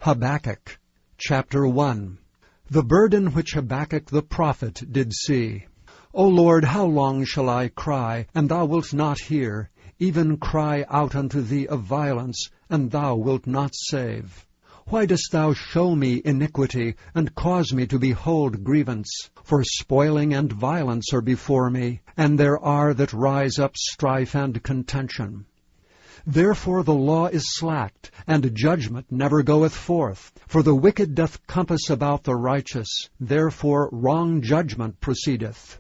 Habakkuk, chapter 1. The burden which Habakkuk the prophet did see. O Lord, how long shall I cry, and thou wilt not hear, even cry out unto thee of violence, and thou wilt not save? Why dost thou show me iniquity, and cause me to behold grievance? For spoiling and violence are before me, and there are that rise up strife and contention. Therefore the law is slacked, and judgment never goeth forth. For the wicked doth compass about the righteous, therefore wrong judgment proceedeth.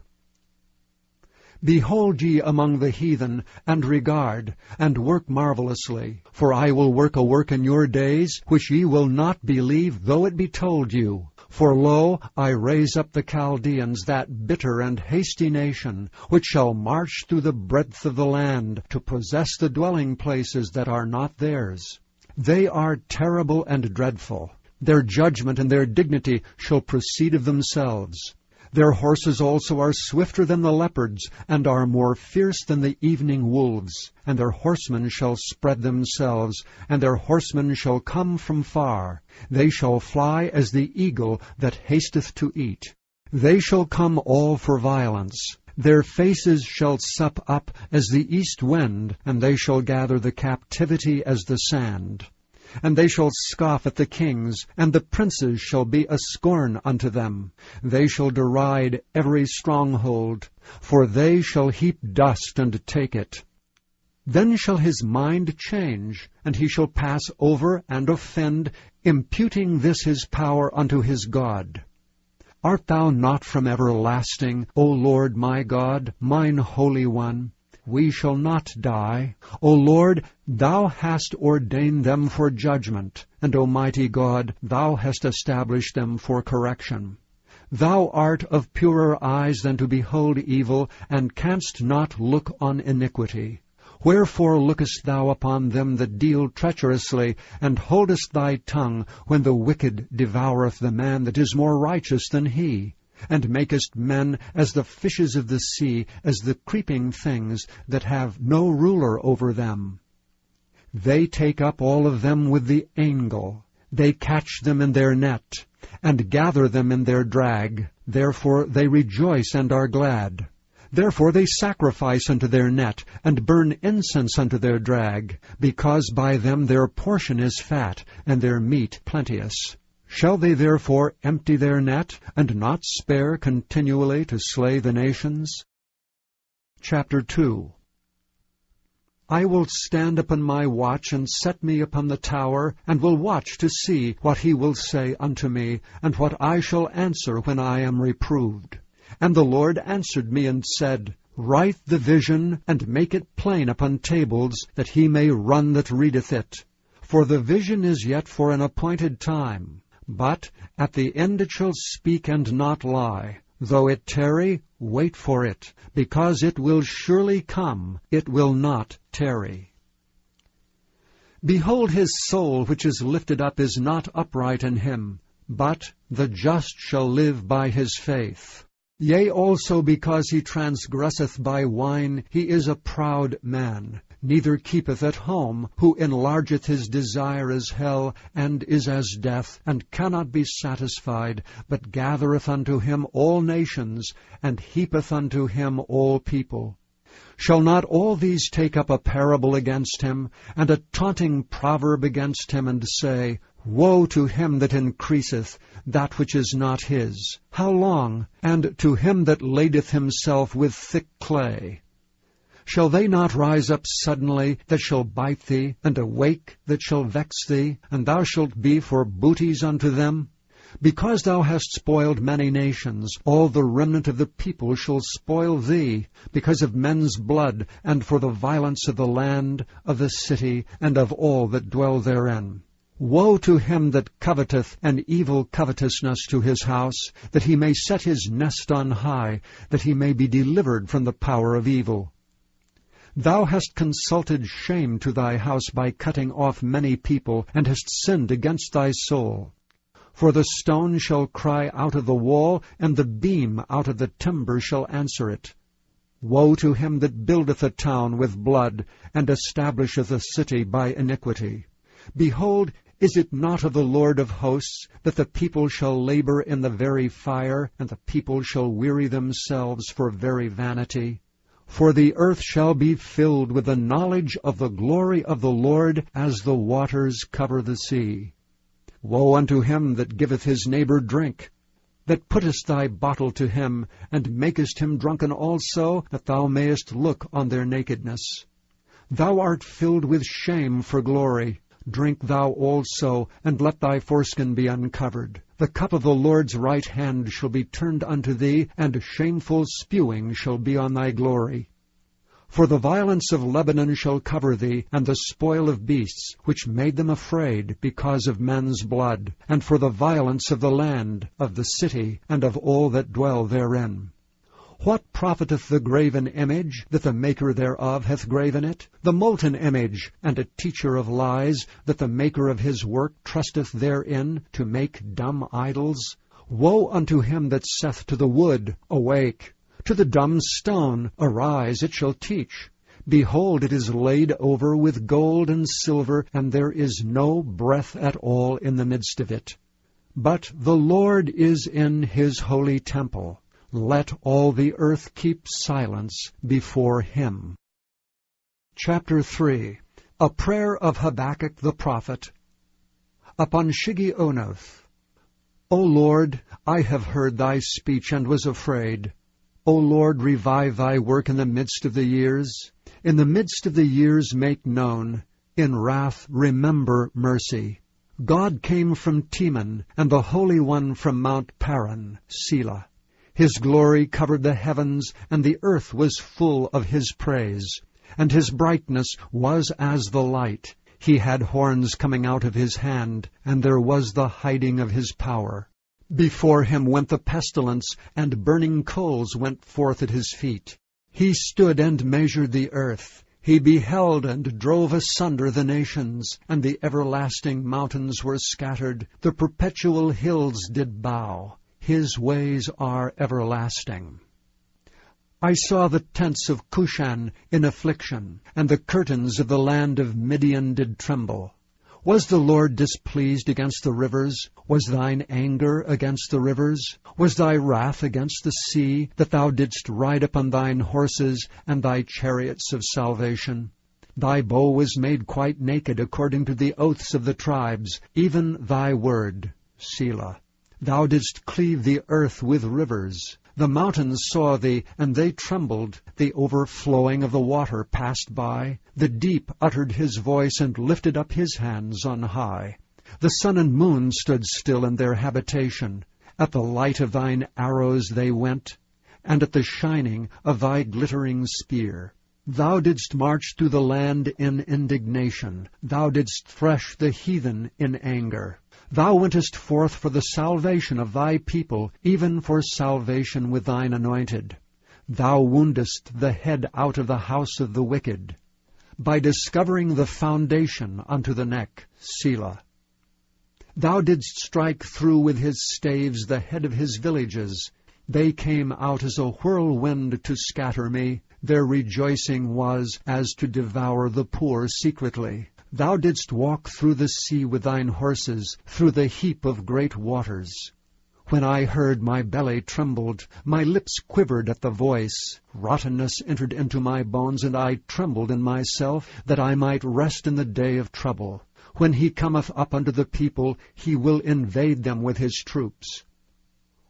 Behold ye among the heathen, and regard, and work marvelously. For I will work a work in your days, which ye will not believe, though it be told you. For lo, I raise up the Chaldeans, that bitter and hasty nation, which shall march through the breadth of the land, to possess the dwelling places that are not theirs. They are terrible and dreadful. Their judgment and their dignity shall proceed of themselves. Their horses also are swifter than the leopards, and are more fierce than the evening wolves. And their horsemen shall spread themselves, and their horsemen shall come from far. They shall fly as the eagle that hasteth to eat. They shall come all for violence. Their faces shall sup up as the east wind, and they shall gather the captivity as the sand. And they shall scoff at the kings, and the princes shall be a scorn unto them. They shall deride every stronghold, for they shall heap dust and take it. Then shall his mind change, and he shall pass over and offend, imputing this his power unto his God. Art thou not from everlasting, O Lord my God, mine Holy One? We shall not die. O Lord, thou hast ordained them for judgment, and O mighty God, thou hast established them for correction. Thou art of purer eyes than to behold evil, and canst not look on iniquity. Wherefore lookest thou upon them that deal treacherously, and holdest thy tongue when the wicked devoureth the man that is more righteous than he? And makest men as the fishes of the sea, as the creeping things that have no ruler over them. They take up all of them with the angle. They catch them in their net, and gather them in their drag. Therefore they rejoice and are glad. Therefore they sacrifice unto their net, and burn incense unto their drag, because by them their portion is fat, and their meat plenteous. Shall they therefore empty their net, and not spare continually to slay the nations? Chapter 2. I will stand upon my watch, and set me upon the tower, and will watch to see what he will say unto me, and what I shall answer when I am reproved. And the Lord answered me and said, Write the vision, and make it plain upon tables, that he may run that readeth it. For the vision is yet for an appointed time. But at the end it shall speak and not lie. Though it tarry, wait for it, because it will surely come, it will not tarry. Behold, his soul which is lifted up is not upright in him, but the just shall live by his faith. Yea, also because he transgresseth by wine, he is a proud man. Neither keepeth at home, who enlargeth his desire as hell, and is as death, and cannot be satisfied, but gathereth unto him all nations, and heapeth unto him all people. Shall not all these take up a parable against him, and a taunting proverb against him, and say, Woe to him that increaseth that which is not his! How long? And to him that ladeth himself with thick clay. Shall they not rise up suddenly that shall bite thee, and awake that shall vex thee, and thou shalt be for booties unto them? Because thou hast spoiled many nations, all the remnant of the people shall spoil thee, because of men's blood, and for the violence of the land, of the city, and of all that dwell therein. Woe to him that coveteth an evil covetousness to his house, that he may set his nest on high, that he may be delivered from the power of evil. Thou hast consulted shame to thy house by cutting off many people, and hast sinned against thy soul. For the stone shall cry out of the wall, and the beam out of the timber shall answer it. Woe to him that buildeth a town with blood, and establisheth a city by iniquity. Behold, Is it not of the Lord of hosts that the people shall labor in the very fire, and the people shall weary themselves for very vanity? For the earth shall be filled with the knowledge of the glory of the Lord, as the waters cover the sea. Woe unto him that giveth his neighbor drink, that puttest thy bottle to him, and makest him drunken also, that thou mayest look on their nakedness. Thou art filled with shame for glory. Drink thou also, and let thy foreskin be uncovered. The cup of the Lord's right hand shall be turned unto thee, and shameful spewing shall be on thy glory. For the violence of Lebanon shall cover thee, and the spoil of beasts, which made them afraid because of men's blood, and for the violence of the land, of the city, and of all that dwell therein. What profiteth the graven image, that the maker thereof hath graven it? The molten image, and a teacher of lies, that the maker of his work trusteth therein, to make dumb idols? Woe unto him that saith to the wood, Awake! To the dumb stone, Arise, it shall teach. Behold, it is laid over with gold and silver, and there is no breath at all in the midst of it. But the Lord is in his holy temple. Let all the earth keep silence before him. Chapter 3. A prayer of Habakkuk the prophet. Upon Shigionoth. O Lord, I have heard thy speech and was afraid. O Lord, revive thy work in the midst of the years. In the midst of the years make known. In wrath remember mercy. God came from Teman, and the Holy One from Mount Paran, Selah. His glory covered the heavens, and the earth was full of his praise. And his brightness was as the light. He had horns coming out of his hand, and there was the hiding of his power. Before him went the pestilence, and burning coals went forth at his feet. He stood and measured the earth. He beheld and drove asunder the nations, and the everlasting mountains were scattered. The perpetual hills did bow. His ways are everlasting. I saw the tents of Cushan in affliction, and the curtains of the land of Midian did tremble. Was the Lord displeased against the rivers? Was thine anger against the rivers? Was thy wrath against the sea, that thou didst ride upon thine horses, and thy chariots of salvation? Thy bow was made quite naked according to the oaths of the tribes, even thy word, Selah. Thou didst cleave the earth with rivers. The mountains saw thee, and they trembled. The overflowing of the water passed by. The deep uttered his voice, and lifted up his hands on high. The sun and moon stood still in their habitation. At the light of thine arrows they went, and at the shining of thy glittering spear. Thou didst march through the land in indignation. Thou didst thresh the heathen in anger. Thou wentest forth for the salvation of thy people, even for salvation with thine anointed. Thou woundest the head out of the house of the wicked, by discovering the foundation unto the neck, Selah. Thou didst strike through with his staves the head of his villages. They came out as a whirlwind to scatter me. Their rejoicing was as to devour the poor secretly. Thou didst walk through the sea with thine horses, through the heap of great waters. When I heard, my belly trembled, my lips quivered at the voice. Rottenness entered into my bones, and I trembled in myself, that I might rest in the day of trouble. When he cometh up unto the people, he will invade them with his troops.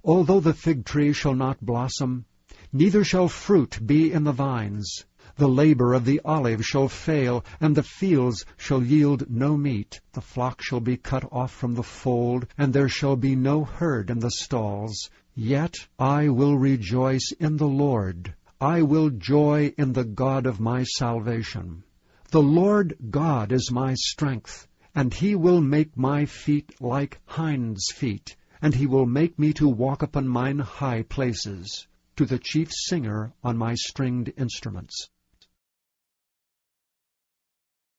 Although the fig tree shall not blossom, neither shall fruit be in the vines, the labor of the olive shall fail, and the fields shall yield no meat. The flock shall be cut off from the fold, and there shall be no herd in the stalls. Yet I will rejoice in the Lord. I will joy in the God of my salvation. The Lord God is my strength, and he will make my feet like hinds' feet, and he will make me to walk upon mine high places, to the chief singer on my stringed instruments.